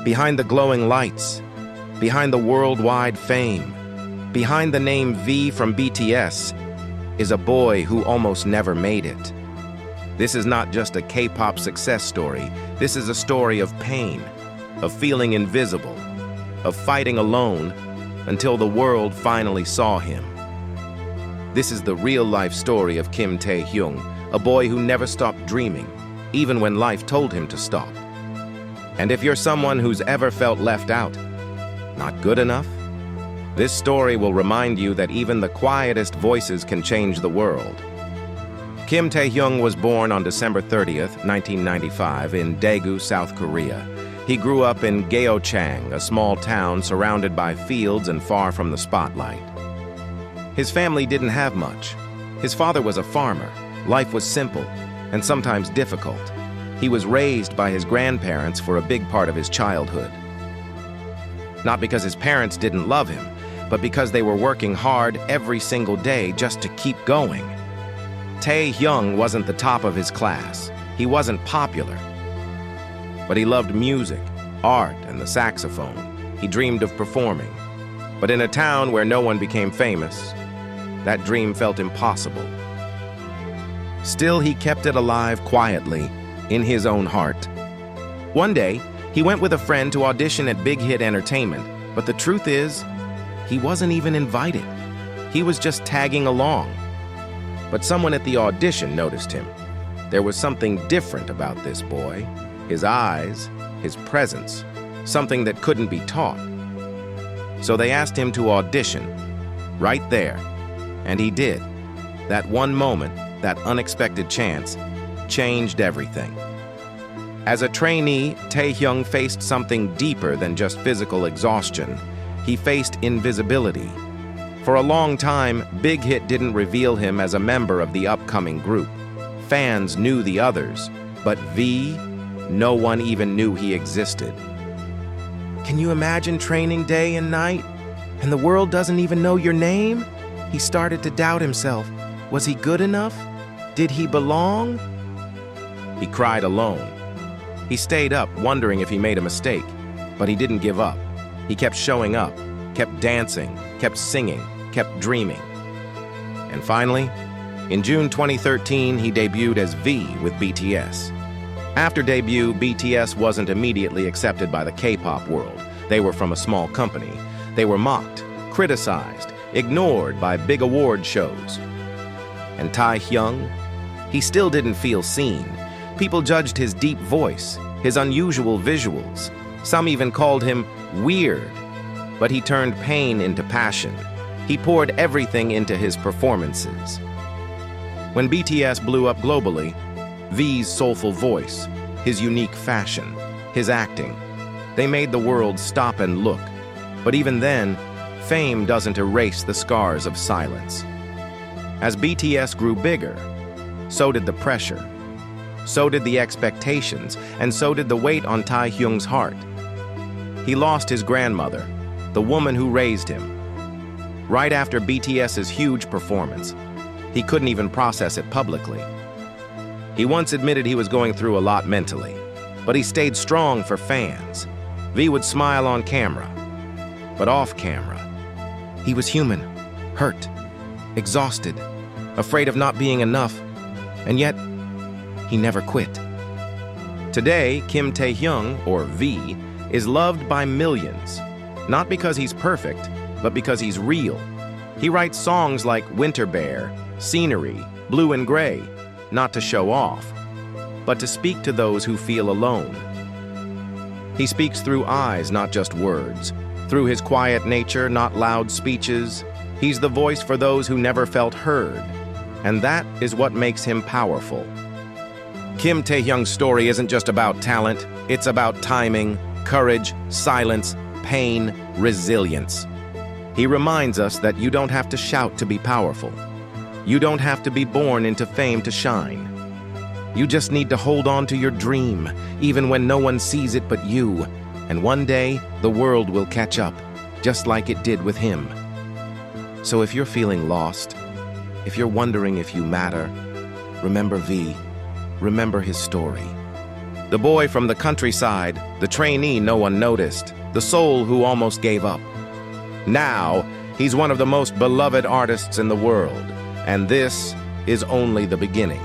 Behind the glowing lights, behind the worldwide fame, behind the name V from BTS, is a boy who almost never made it. This is not just a K-pop success story. This is a story of pain, of feeling invisible, of fighting alone until the world finally saw him. This is the real-life story of Kim Taehyung, a boy who never stopped dreaming, even when life told him to stop. And if you're someone who's ever felt left out, not good enough, this story will remind you that even the quietest voices can change the world. Kim Taehyung was born on December 30th, 1995 in Daegu, South Korea. He grew up in Gyeochang, a small town surrounded by fields and far from the spotlight. His family didn't have much. His father was a farmer. Life was simple and sometimes difficult. He was raised by his grandparents for a big part of his childhood. Not because his parents didn't love him, but because they were working hard every single day just to keep going. Taehyung wasn't the top of his class. He wasn't popular. But he loved music, art, and the saxophone. He dreamed of performing. But in a town where no one became famous, that dream felt impossible. Still, he kept it alive quietly, in his own heart. One day, he went with a friend to audition at Big Hit Entertainment, but the truth is, he wasn't even invited. He was just tagging along. But someone at the audition noticed him. There was something different about this boy. His eyes, his presence, something that couldn't be taught. So they asked him to audition, right there. And he did. That one moment, that unexpected chance, changed everything. As a trainee, Taehyung faced something deeper than just physical exhaustion. He faced invisibility. For a long time, Big Hit didn't reveal him as a member of the upcoming group. Fans knew the others, but V, no one even knew he existed. Can you imagine training day and night, and the world doesn't even know your name? He started to doubt himself. Was he good enough? Did he belong? He cried alone. He stayed up, wondering if he made a mistake, but he didn't give up. He kept showing up, kept dancing, kept singing, kept dreaming. And finally, in June 2013, he debuted as V with BTS. After debut, BTS wasn't immediately accepted by the K-pop world. They were from a small company. They were mocked, criticized, ignored by big award shows. And Taehyung, he still didn't feel seen. People judged his deep voice, his unusual visuals. Some even called him weird. But he turned pain into passion. He poured everything into his performances. When BTS blew up globally, V's soulful voice, his unique fashion, his acting, they made the world stop and look. But even then, fame doesn't erase the scars of silence. As BTS grew bigger, so did the pressure. So did the expectations, and so did the weight on Taehyung's heart. He lost his grandmother, the woman who raised him. Right after BTS's huge performance, he couldn't even process it publicly. He once admitted he was going through a lot mentally, but he stayed strong for fans. V would smile on camera, but off camera, he was human, hurt, exhausted, afraid of not being enough, and yet he never quit. Today, Kim Taehyung, or V, is loved by millions, not because he's perfect, but because he's real. He writes songs like Winter Bear, Scenery, Blue and Gray, not to show off, but to speak to those who feel alone. He speaks through eyes, not just words. Through his quiet nature, not loud speeches. He's the voice for those who never felt heard. And that is what makes him powerful. Kim Taehyung's story isn't just about talent. It's about timing, courage, silence, pain, resilience. He reminds us that you don't have to shout to be powerful. You don't have to be born into fame to shine. You just need to hold on to your dream, even when no one sees it but you. And one day, the world will catch up, just like it did with him. So if you're feeling lost, if you're wondering if you matter, remember V. Remember his story. The boy from the countryside, the trainee no one noticed, the soul who almost gave up. Now, he's one of the most beloved artists in the world, and this is only the beginning.